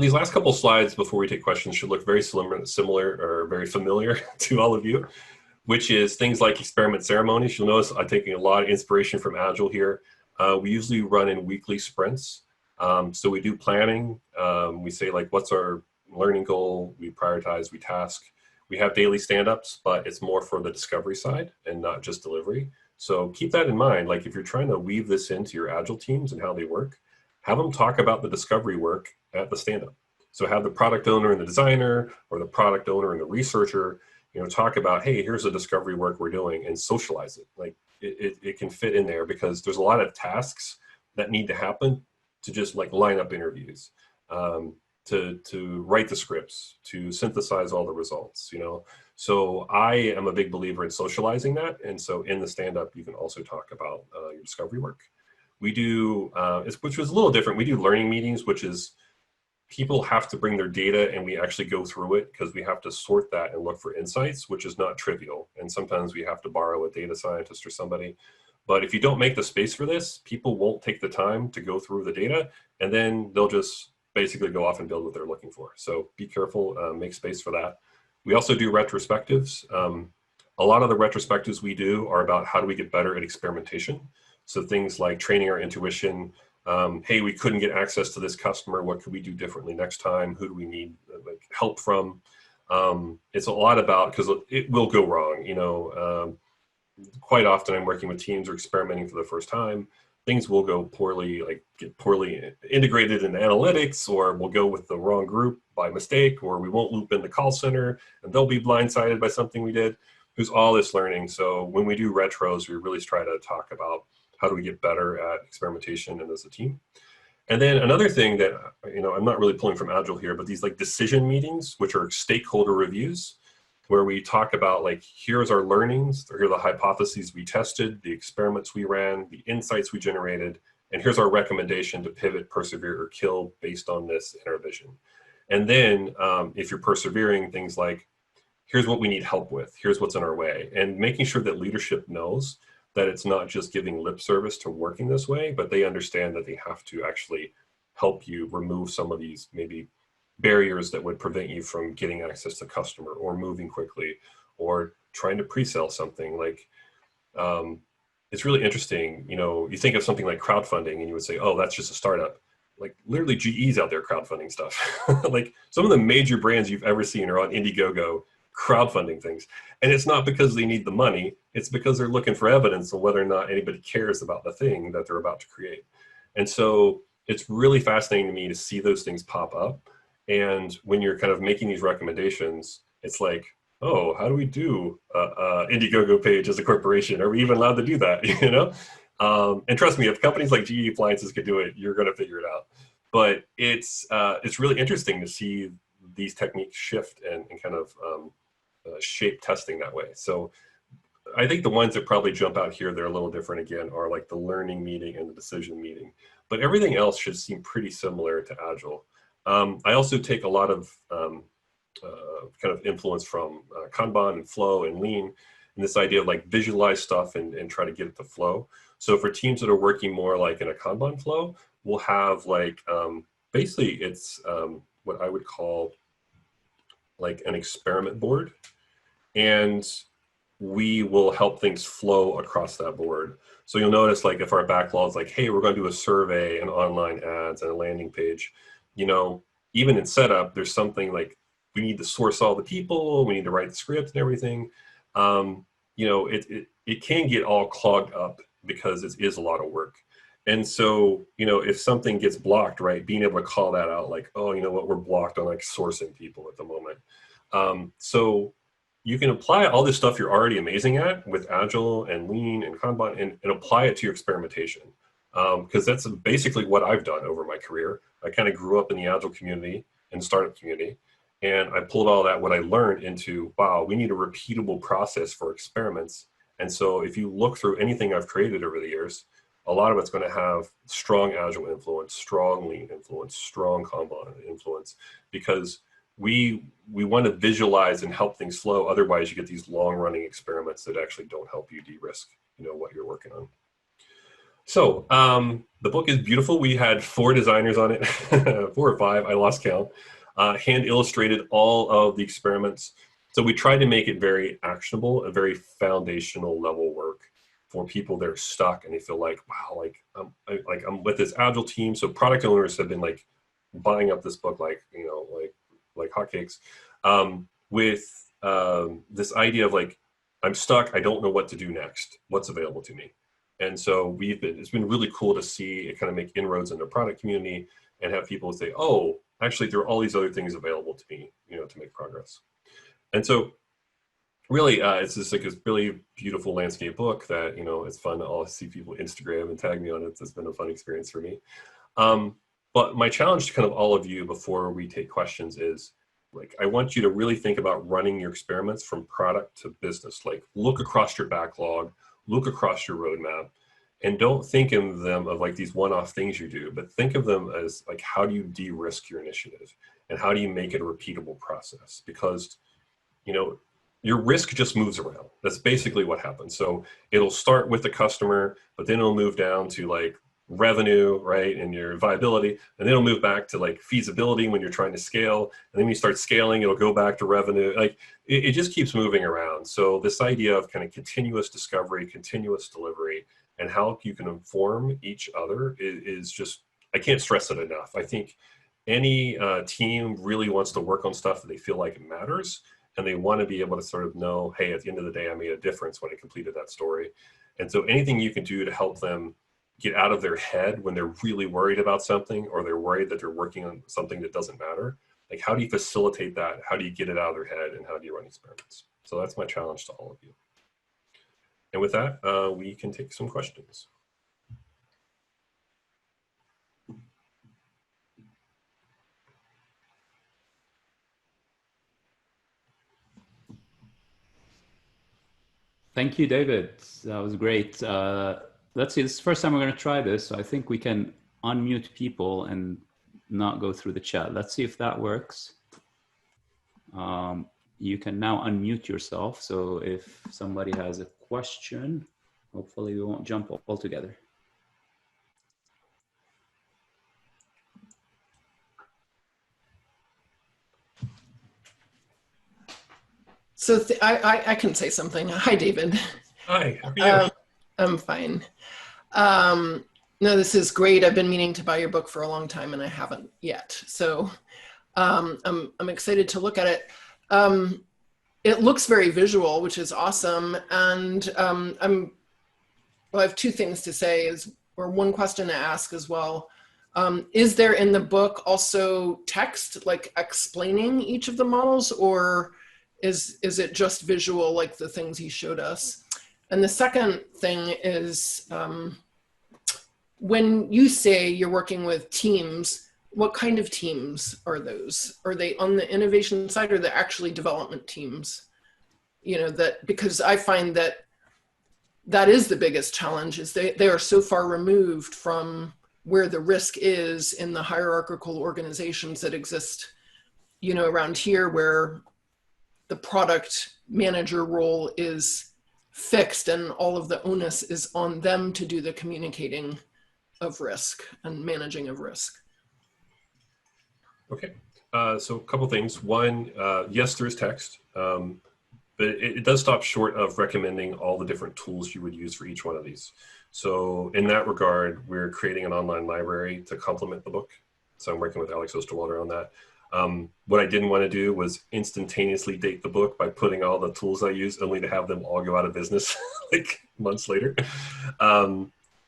These last couple slides before we take questions should look very similar or very familiar to all of you, which is things like experiment ceremonies. You'll notice I'm taking a lot of inspiration from Agile here. We usually run in weekly sprints. So we do planning. We say like, what's our learning goal? We prioritize, we task. We have daily stand-ups, but it's more for the discovery side and not just delivery. So keep that in mind. Like if you're trying to weave this into your Agile teams and how they work, have them talk about the discovery work at the stand-up. So have the product owner and the designer or the product owner and the researcher, you know, talk about, hey, here's the discovery work we're doing, and socialize it. Like it can fit in there because there's a lot of tasks that need to happen to just like line up interviews, to write the scripts, to synthesize all the results, you know. So I am a big believer in socializing that. And so in the stand-up, you can also talk about your discovery work. We do, which was a little different. We do learning meetings, which is people have to bring their data and we actually go through it because we have to sort that and look for insights, which is not trivial. And sometimes we have to borrow a data scientist or somebody. But if you don't make the space for this, people won't take the time to go through the data, and then they'll just basically go off and build what they're looking for. So be careful, make space for that. We also do retrospectives. A lot of the retrospectives we do are about how do we get better at experimentation. So things like training our intuition. Hey, we couldn't get access to this customer. What could we do differently next time? Who do we need like help from? It's a lot about, because it will go wrong, you know. Quite often I'm working with teams or experimenting for the first time. Things will go poorly, like get poorly integrated in analytics, or we'll go with the wrong group by mistake, or we won't loop in the call center and they'll be blindsided by something we did. There's all this learning. So when we do retros, we really try to talk about how do we get better at experimentation and as a team. And then another thing that, you know, I'm not really pulling from Agile here, but these like decision meetings, which are stakeholder reviews. where we talk about like, here's our learnings, here are the hypotheses we tested, the experiments we ran, the insights we generated, and here's our recommendation to pivot, persevere, or kill based on this in our vision. And then if you're persevering, things like, here's what we need help with, here's what's in our way, and making sure that leadership knows that it's not just giving lip service to working this way, but they understand that they have to actually help you remove some of these maybe barriers that would prevent you from getting access to customer or moving quickly or trying to pre-sell something. Like, it's really interesting. You know, you think of something like crowdfunding and you would say, oh, that's just a startup. Like literally GE's out there crowdfunding stuff. Like some of the major brands you've ever seen are on Indiegogo crowdfunding things. And it's not because they need the money, it's because they're looking for evidence of whether or not anybody cares about the thing that they're about to create. And so it's really fascinating to me to see those things pop up. And when you're kind of making these recommendations, it's like, oh, how do we do a Indiegogo page as a corporation? Are we even allowed to do that? You know? And trust me, if companies like GE Appliances could do it, you're going to figure it out. But it's really interesting to see these techniques shift and kind of shape testing that way. So I think the ones that probably jump out here, they're a little different again, are like the learning meeting and the decision meeting. But everything else should seem pretty similar to Agile. I also take a lot of kind of influence from Kanban and Flow and Lean, and this idea of like visualize stuff and try to get it to flow. So for teams that are working more like in a Kanban flow, we'll have like, basically it's what I would call like an experiment board. And we will help things flow across that board. So you'll notice like if our backlog is like, hey, we're going to do a survey and online ads and a landing page, you know, even in setup, there's something like we need to source all the people, we need to write the script and everything. You know, it can get all clogged up because it is a lot of work. And so, you know, if something gets blocked, right, being able to call that out like, oh, you know what, we're blocked on like sourcing people at the moment. So you can apply all this stuff you're already amazing at with Agile and Lean and Kanban and apply it to your experimentation. Because that's basically what I've done over my career. I kind of grew up in the Agile community and startup community. And I pulled all that, what I learned into, wow, we need a repeatable process for experiments. And so if you look through anything I've created over the years, a lot of it's going to have strong Agile influence, strong Lean influence, strong Kanban influence, because we want to visualize and help things flow. Otherwise, you get these long-running experiments that actually don't help you de-risk, you know, what you're working on. So the book is beautiful. We had 4 designers on it, 4 or 5, I lost count. Hand illustrated all of the experiments. So we tried to make it very actionable, a very foundational level work for people that are stuck and they feel like, wow, like I'm with this Agile team. So product owners have been like buying up this book, like, you know, like hotcakes, with this idea of like, I'm stuck, I don't know what to do next, what's available to me. And so it's been really cool to see it kind of make inroads in the product community and have people say, oh, actually there are all these other things available to me, you know, to make progress. And so really, it's just like this really beautiful landscape book that, you know, it's fun to all see people Instagram and tag me on it. It's been a fun experience for me. But my challenge to kind of all of you before we take questions is, like, I want you to really think about running your experiments from product to business. Like, look across your backlog, look across your roadmap, and don't think of them of like these one-off things you do, but think of them as like, how do you de-risk your initiative? And how do you make it a repeatable process? Because, you know, your risk just moves around. That's basically what happens. So it'll start with the customer, but then it'll move down to like revenue, right, and your viability, and then it'll move back to like feasibility when you're trying to scale, and then when you start scaling, it'll go back to revenue. Like it just keeps moving around. So this idea of kind of continuous discovery, continuous delivery, and how you can inform each other is just, I can't stress it enough. I think any team really wants to work on stuff that they feel like matters, and they want to be able to sort of know, hey, at the end of the day, I made a difference when I completed that story. And so anything you can do to help them get out of their head when they're really worried about something, or they're worried that they're working on something that doesn't matter, like how do you facilitate that? How do you get it out of their head, and how do you run experiments? So that's my challenge to all of you. And with that, we can take some questions. Thank you, David. That was great. Let's see, this is the first time we're going to try this. So I think we can unmute people and not go through the chat. Let's see if that works. You can now unmute yourself. So if somebody has a question, hopefully we won't jump all together. So I can say something. Hi, David. Hi, how are you? I'm fine. No, this is great. I've been meaning to buy your book for a long time and I haven't yet. So I'm excited to look at it. It looks very visual, which is awesome. And I have two things to say, or one question to ask as well. Is there in the book also text, like explaining each of the models, or is it just visual, like the things he showed us? And the second thing is, when you say you're working with teams, what kind of teams are those? Are they on the innovation side or the actually development teams? You know, that, because I find that is the biggest challenge, is they are so far removed from where the risk is in the hierarchical organizations that exist, you know, around here, where the product manager role is fixed and all of the onus is on them to do the communicating of risk and managing of risk. Okay, so a couple things. One, yes, there is text, but it does stop short of recommending all the different tools you would use for each one of these. So in that regard, we're creating an online library to complement the book. So I'm working with Alex Osterwalder on that. What I didn't want to do was instantaneously date the book by putting all the tools I use only to have them all go out of business like months later.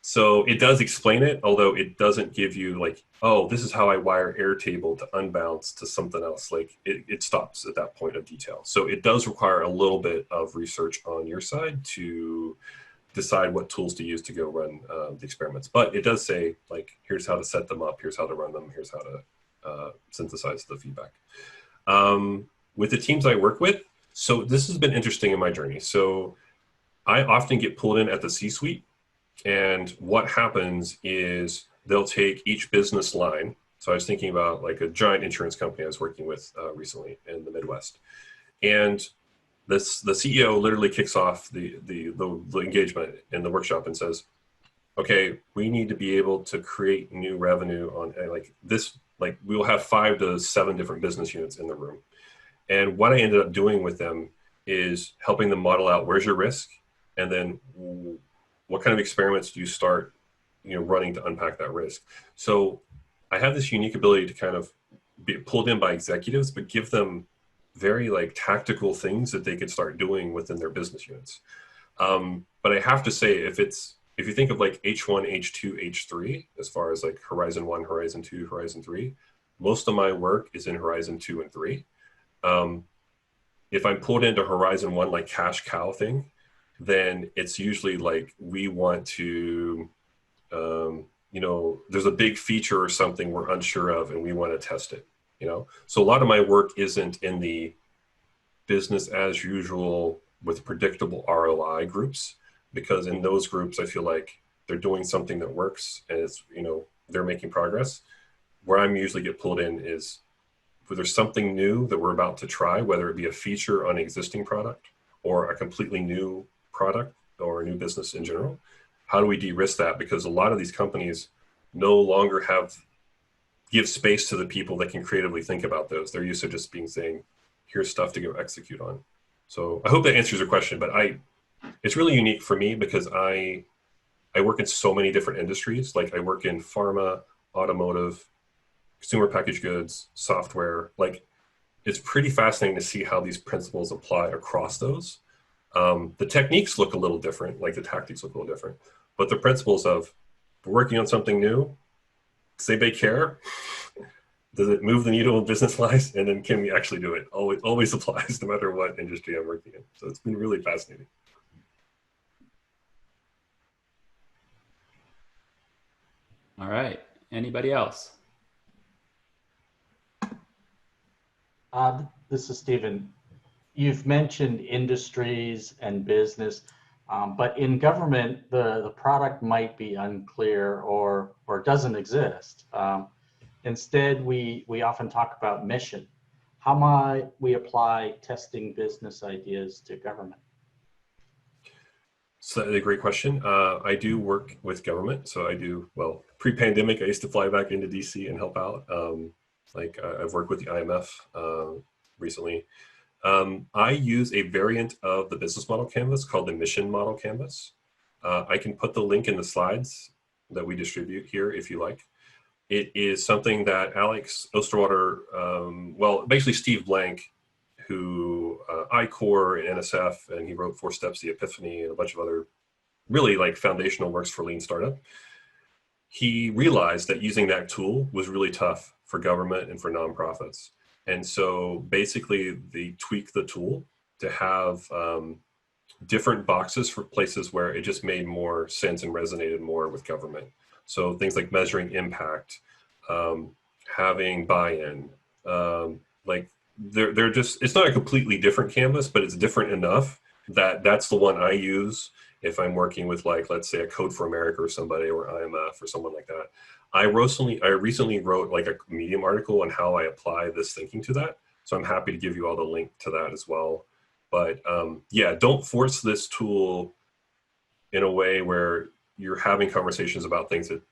So it does explain it, although it doesn't give you like, oh, this is how I wire Airtable to unbounce to something else. Like it stops at that point of detail. So it does require a little bit of research on your side to decide what tools to use to go run the experiments. But it does say like, here's how to set them up, here's how to run them, here's how to synthesize the feedback. With the teams I work with, so this has been interesting in my journey. So I often get pulled in at the C-suite. And what happens is they'll take each business line. So I was thinking about like a giant insurance company I was working with recently in the Midwest. And the CEO literally kicks off the engagement in the workshop and says, okay, we need to be able to create new revenue on like this, like we will have 5 to 7 different business units in the room. And what I ended up doing with them is helping them model out where's your risk, and then what kind of experiments do you start, running to unpack that risk? So I have this unique ability to kind of be pulled in by executives, but give them very like tactical things that they could start doing within their business units. But I have to say, if you think of like H1, H2, H3, as far as like Horizon 1, Horizon 2, Horizon 3, most of my work is in Horizon 2 and 3. If I'm pulled into Horizon 1, like cash cow thing, then it's usually like we want to, there's a big feature or something we're unsure of and we want to test it, So a lot of my work isn't in the business as usual with predictable ROI groups, because in those groups, I feel like they're doing something that works and it's, they're making progress. Where I'm usually get pulled in is where there's something new that we're about to try, whether it be a feature on an existing product or a completely new product or a new business in general. How do we de-risk that? Because a lot of these companies no longer give space to the people that can creatively think about those. They're used to just saying, here's stuff to go execute on. So I hope that answers your question, but it's really unique for me because I work in so many different industries. Like I work in pharma, automotive, consumer packaged goods, software. Like it's pretty fascinating to see how these principles apply across those. The techniques look a little different, like the tactics look a little different, but the principles of working on something new, does anybody care? Does it move the needle in business wise? And then can we actually do it? Always applies no matter what industry I'm working in. So it's been really fascinating. All right. Anybody else? This is Stephen. you've mentioned industries and business, but in government, the product might be unclear or doesn't exist. Instead, we often talk about mission. How might we apply testing business ideas to government? So that's a great question. I do work with government. So I do, well, pre-pandemic, I used to fly back into DC and help out. I've worked with the IMF recently. I use a variant of the business model canvas called the mission model canvas. I can put the link in the slides that we distribute here if you like. It is something that Alex Osterwalder, well, basically Steve Blank, who I-Core and NSF, and he wrote 4 Steps, The Epiphany, and a bunch of other really like foundational works for lean startup. He realized that using that tool was really tough for government and for nonprofits. And so basically they tweaked the tool to have different boxes for places where it just made more sense and resonated more with government. So things like measuring impact, having buy-in, like they're just, it's not a completely different canvas, but it's different enough that that's the one I use if I'm working with, like, let's say a Code for America or somebody, or IMF or someone like that. I recently wrote like a Medium article on how I apply this thinking to that. So I'm happy to give you all the link to that as well. But yeah, don't force this tool in a way where you're having conversations about things that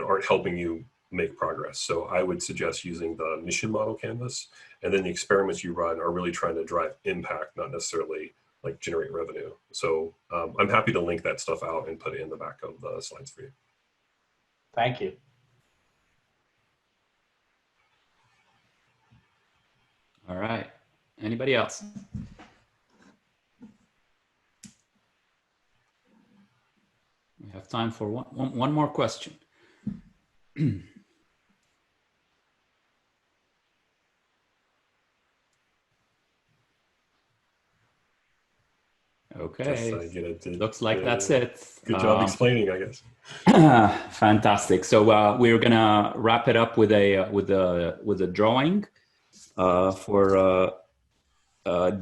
aren't helping you make progress. So I would suggest using the mission model canvas, and then the experiments you run are really trying to drive impact, not necessarily like generate revenue. So I'm happy to link that stuff out and put it in the back of the slides for you. Thank you. All right. Anybody else? We have time for one more question. Okay. Looks like that's it. Good job explaining, I guess. Fantastic. So we're gonna wrap it up with a drawing. For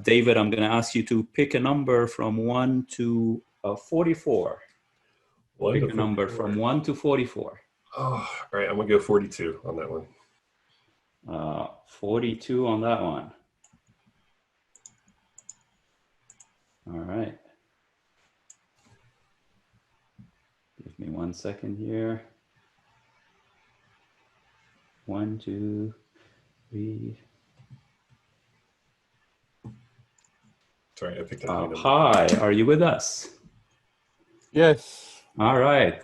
David, I'm gonna ask you to pick a number from 1 to 44. Pick a number from 1 to 44. Oh, all right. I'm gonna go 42 on that one. 42 on that one. All right. Give me 1 second here. 1, 2, 3. Sorry, I picked up. Hi, are you with us? Yes. All right.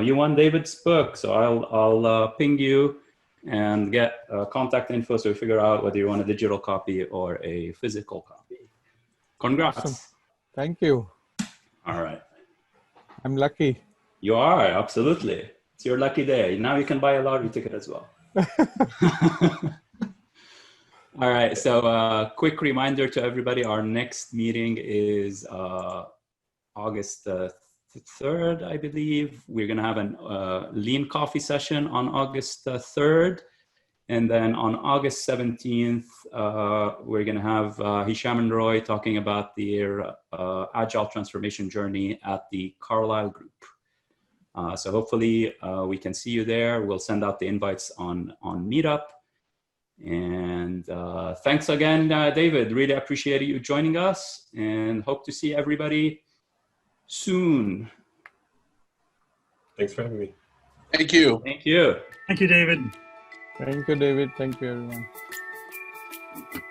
You won David's book, so I'll ping you and get contact info so we figure out whether you want a digital copy or a physical copy. Congrats. Awesome. Thank you. All right. I'm lucky. You are, absolutely. It's your lucky day. Now you can buy a lottery ticket as well. All right. So quick reminder to everybody, our next meeting is August 3rd, I believe. We're going to have a lean coffee session on August 3rd. And then on August 17th, we're going to have Hisham and Roy talking about their agile transformation journey at the Carlyle Group. So hopefully we can see you there. We'll send out the invites on Meetup. And thanks again, David. Really appreciate you joining us, and hope to see everybody soon. Thanks for having me. Thank you. Thank you. Thank you, David. Thank you, David. Thank you, everyone.